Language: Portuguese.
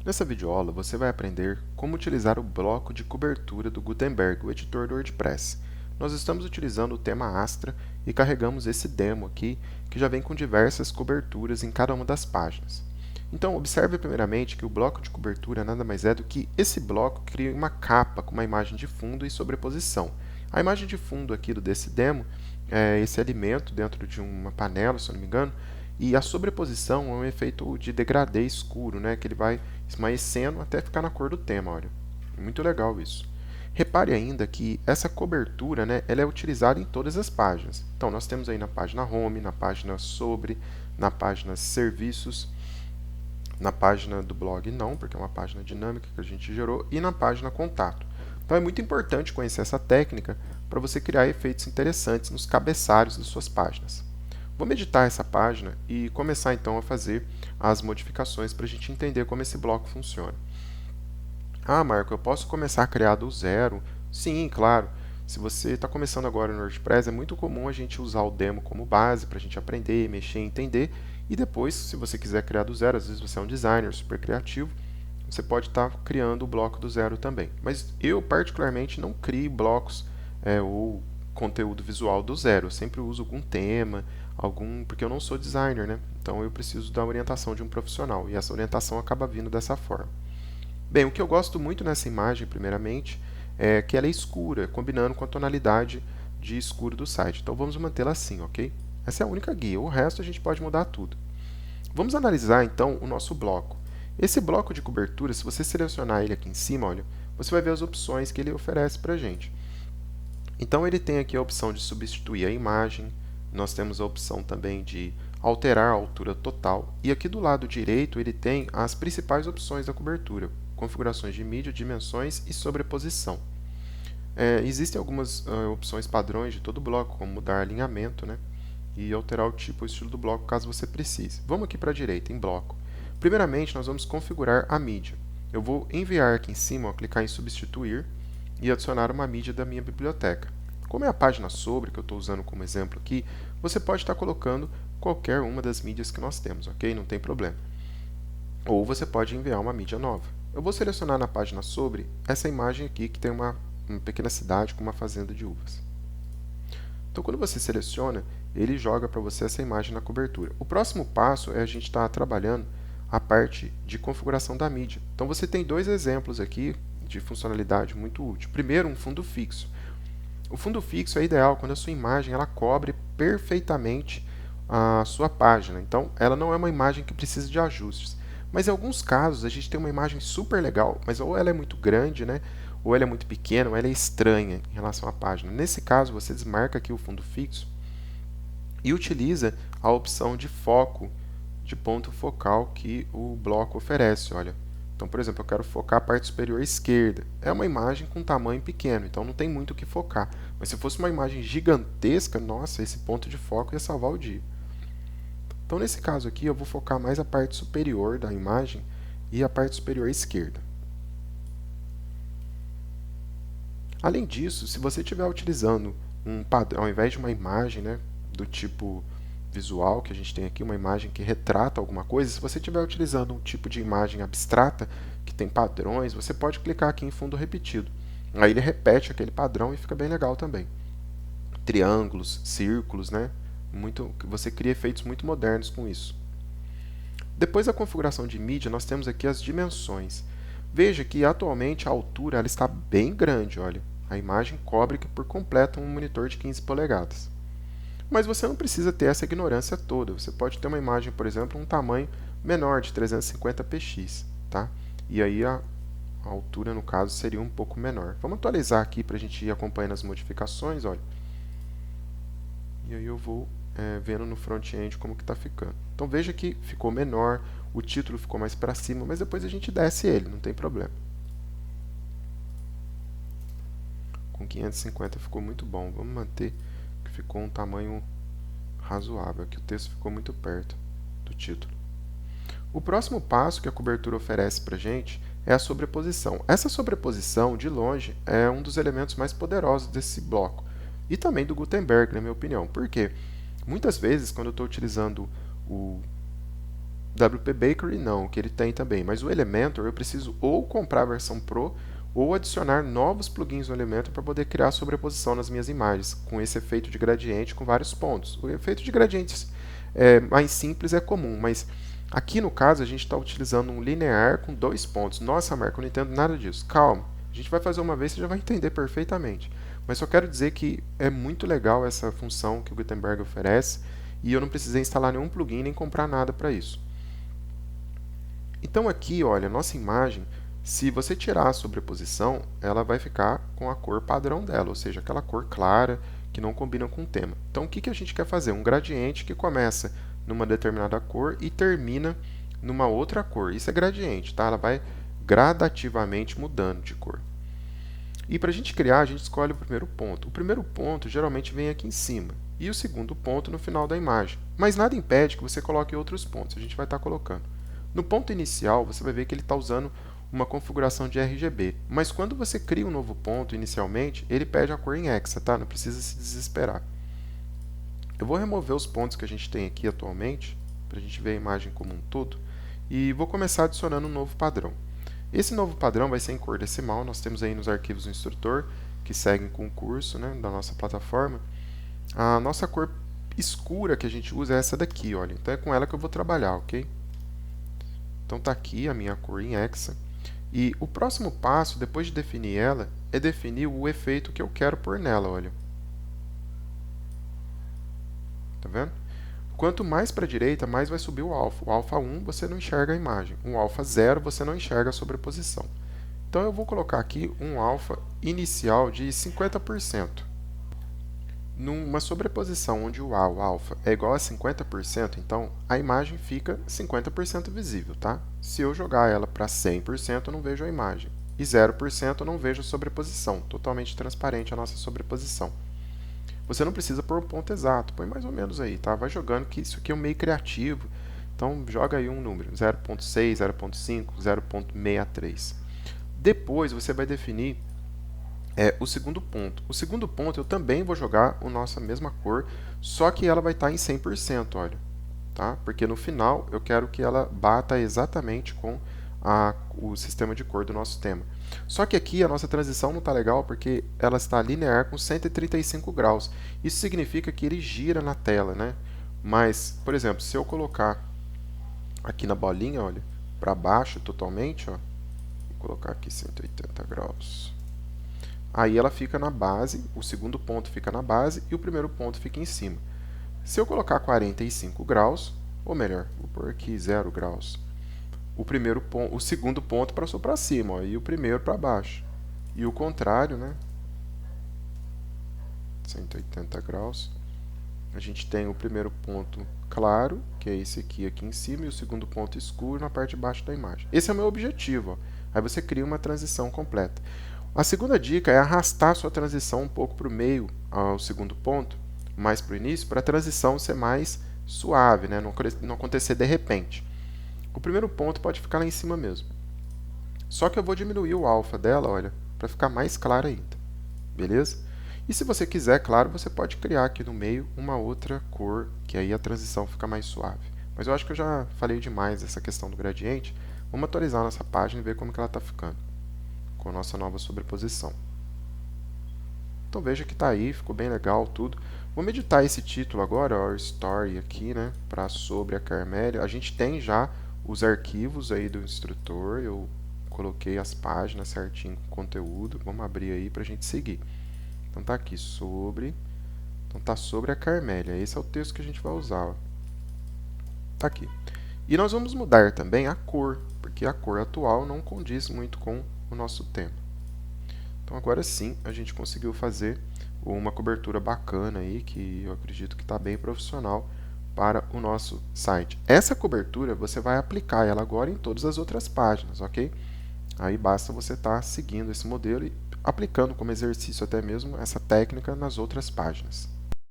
Nessa videoaula, você vai aprender como utilizar o bloco de cobertura do Gutenberg, o editor do WordPress. Nós estamos utilizando o tema Astra e carregamos esse demo aqui, que já vem com diversas coberturas em cada uma das páginas. Então, observe primeiramente que o bloco de cobertura nada mais é do que esse bloco que cria uma capa com uma imagem de fundo e sobreposição. A imagem de fundo aqui desse demo é esse alimento dentro de uma panela, se eu não me engano, e a sobreposição é um efeito de degradê escuro, né, que ele vai esmaecendo até ficar na cor do tema, olha. Muito legal isso. Repare ainda que essa cobertura, né, ela é utilizada em todas as páginas. Então, nós temos aí na página Home, na página Sobre, na página Serviços, na página do blog não, porque é uma página dinâmica que a gente gerou, e na página Contato. Então, é muito importante conhecer essa técnica para você criar efeitos interessantes nos cabeçalhos das suas páginas. Vamos editar essa página e começar então a fazer as modificações para a gente entender como esse bloco funciona. Ah, Marco, eu posso começar a criar do zero? Sim, claro. Se você está começando agora no WordPress, é muito comum a gente usar o demo como base para a gente aprender, mexer, entender. E depois, se você quiser criar do zero, às vezes você é um designer super criativo, você pode estar criando o bloco do zero também. Mas eu, particularmente, não crio blocos ou conteúdo visual do zero. Eu sempre uso algum tema, porque eu não sou designer, né? Então eu preciso da orientação de um profissional e essa orientação acaba vindo dessa forma. Bem, o que eu gosto muito nessa imagem, primeiramente, é que ela é escura, combinando com a tonalidade de escuro do site. Então vamos mantê-la assim, ok? Essa é a única guia, o resto a gente pode mudar tudo. Vamos analisar então o nosso bloco. Esse bloco de cobertura, se você selecionar ele aqui em cima, olha, você vai ver as opções que ele oferece para a gente. Então ele tem aqui a opção de substituir a imagem, nós temos a opção também de alterar a altura total, e aqui do lado direito ele tem as principais opções da cobertura, configurações de mídia, dimensões e sobreposição. Existem algumas opções padrões de todo o bloco, como mudar alinhamento, né? E alterar o tipo e o estilo do bloco caso você precise. Vamos aqui para a direita, em bloco. Primeiramente, nós vamos configurar a mídia. Eu vou enviar aqui em cima, ó, clicar em substituir e adicionar uma mídia da minha biblioteca. Como é a página sobre, que eu estou usando como exemplo aqui, você pode estar colocando qualquer uma das mídias que nós temos, ok? Não tem problema. Ou você pode enviar uma mídia nova. Eu vou selecionar na página sobre essa imagem aqui que tem uma pequena cidade com uma fazenda de uvas. Então, quando você seleciona, ele joga para você essa imagem na cobertura. O próximo passo é a gente estar trabalhando a parte de configuração da mídia. Então, você tem dois exemplos aqui de funcionalidade muito útil. Primeiro, um fundo fixo. O fundo fixo é ideal quando a sua imagem ela cobre perfeitamente a sua página. Então, ela não é uma imagem que precisa de ajustes. Mas em alguns casos, a gente tem uma imagem super legal, mas ou ela é muito grande, né? Ou ela é muito pequena, ou ela é estranha em relação à página. Nesse caso, você desmarca aqui o fundo fixo e utiliza a opção de foco, de ponto focal que o bloco oferece. Olha. Então, por exemplo, eu quero focar a parte superior esquerda. É uma imagem com tamanho pequeno, então não tem muito o que focar. Mas se fosse uma imagem gigantesca, nossa, esse ponto de foco ia salvar o dia. Então, nesse caso aqui, eu vou focar mais a parte superior da imagem e a parte superior esquerda. Além disso, se você estiver utilizando um padrão, ao invés de uma imagem, né, do tipo visual que a gente tem aqui, uma imagem que retrata alguma coisa, se você estiver utilizando um tipo de imagem abstrata que tem padrões, você pode clicar aqui em fundo repetido. Aí ele repete aquele padrão e fica bem legal também. Triângulos, círculos, né? Você cria efeitos muito modernos com isso. Depois da configuração de mídia, nós temos aqui as dimensões. Veja que atualmente a altura ela está bem grande, olha. A imagem cobre por completo um monitor de 15 polegadas. Mas você não precisa ter essa ignorância toda. Você pode ter uma imagem, por exemplo, um tamanho menor de 350px, tá? E aí a altura, no caso, seria um pouco menor. Vamos atualizar aqui para a gente ir acompanhando as modificações, olha. E aí eu vou vendo no front-end como que está ficando. Então veja que ficou menor, o título ficou mais para cima, mas depois a gente desce ele, não tem problema. Com 550 ficou muito bom. Vamos manter que ficou um tamanho razoável. Aqui o texto ficou muito perto do título. O próximo passo que a cobertura oferece para a gente é a sobreposição. Essa sobreposição, de longe, é um dos elementos mais poderosos desse bloco. E também do Gutenberg, na minha opinião. Por quê? Muitas vezes, quando eu estou utilizando WP Bakery não, que ele tem também, mas o Elementor eu preciso ou comprar a versão Pro ou adicionar novos plugins no Elementor para poder criar sobreposição nas minhas imagens, com esse efeito de gradiente com vários pontos. O efeito de gradientes mais simples é comum, mas aqui no caso a gente está utilizando um linear com 2 pontos. Nossa, Marco, eu não entendo nada disso. Calma, a gente vai fazer uma vez e você já vai entender perfeitamente. Mas só quero dizer que é muito legal essa função que o Gutenberg oferece e eu não precisei instalar nenhum plugin nem comprar nada para isso. Então aqui, olha, nossa imagem, se você tirar a sobreposição, ela vai ficar com a cor padrão dela, ou seja, aquela cor clara que não combina com o tema. Então o que a gente quer fazer? Um gradiente que começa numa determinada cor e termina numa outra cor. Isso é gradiente, tá? Ela vai gradativamente mudando de cor. E para a gente criar, a gente escolhe o primeiro ponto. O primeiro ponto geralmente vem aqui em cima e o segundo ponto no final da imagem. Mas nada impede que você coloque outros pontos, a gente vai estar colocando. No ponto inicial, você vai ver que ele está usando uma configuração de RGB, mas quando você cria um novo ponto inicialmente, ele pede a cor em hexa, tá? Não precisa se desesperar. Eu vou remover os pontos que a gente tem aqui atualmente, para a gente ver a imagem como um todo, e vou começar adicionando um novo padrão. Esse novo padrão vai ser em cor decimal, nós temos aí nos arquivos do instrutor, que seguem com o curso, né, da nossa plataforma. A nossa cor escura que a gente usa é essa daqui, olha, então é com ela que eu vou trabalhar, ok? Então está aqui a minha cor em hexa. E o próximo passo, depois de definir ela, é definir o efeito que eu quero pôr nela, olha. Tá vendo? Quanto mais para a direita, mais vai subir o alfa. O alfa 1 você não enxerga a imagem. O alfa 0 você não enxerga a sobreposição. Então eu vou colocar aqui um alfa inicial de 50%. Numa sobreposição onde o alfa é igual a 50%, então a imagem fica 50% visível, tá? Se eu jogar ela para 100%, eu não vejo a imagem. E 0% eu não vejo a sobreposição, totalmente transparente a nossa sobreposição. Você não precisa pôr um ponto exato, põe mais ou menos aí, tá? Vai jogando, que isso aqui é um meio criativo, então joga aí um número, 0.6, 0.5, 0.63. Depois você vai definir o segundo ponto. O segundo ponto eu também vou jogar a nossa mesma cor, só que ela vai estar em 100%, olha, tá? Porque no final eu quero que ela bata exatamente com o sistema de cor do nosso tema. Só que aqui a nossa transição não está legal porque ela está linear com 135 graus. Isso significa que ele gira na tela, né? Mas, por exemplo, se eu colocar aqui na bolinha, olha, para baixo totalmente, ó, vou colocar aqui 180 graus. Aí ela fica na base, o segundo ponto fica na base e o primeiro ponto fica em cima. Se eu colocar 45 graus, ou melhor, vou pôr aqui 0 graus, o segundo ponto passou para cima, ó, e o primeiro para baixo. E o contrário, né? 180 graus. A gente tem o primeiro ponto claro, que é esse aqui em cima, e o segundo ponto escuro na parte de baixo da imagem. Esse é o meu objetivo, ó. Aí você cria uma transição completa. A segunda dica é arrastar a sua transição um pouco para o meio, ao segundo ponto, mais para o início, para a transição ser mais suave, né? Não acontecer de repente. O primeiro ponto pode ficar lá em cima mesmo. Só que eu vou diminuir o alfa dela, olha, para ficar mais clara ainda. Beleza? E se você quiser, claro, você pode criar aqui no meio uma outra cor, que aí a transição fica mais suave. Mas eu acho que eu já falei demais dessa questão do gradiente. Vamos atualizar nossa página e ver como que ela está ficando com a nossa nova sobreposição. Então veja que está aí, ficou bem legal tudo. Vamos editar esse título agora, Our Story aqui, né, para sobre a Carmélia. A gente tem já os arquivos aí do instrutor, eu coloquei as páginas certinho com conteúdo. Vamos abrir aí para a gente seguir. Então tá aqui sobre, então tá sobre a Carmélia. Esse é o texto que a gente vai usar, ó. Tá aqui. E nós vamos mudar também a cor, porque a cor atual não condiz muito com o nosso tema. Então agora sim a gente conseguiu fazer uma cobertura bacana aí, que eu acredito que está bem profissional para o nosso site. Essa cobertura você vai aplicar ela agora em todas as outras páginas, ok? Aí basta você estar seguindo esse modelo e aplicando como exercício até mesmo essa técnica nas outras páginas.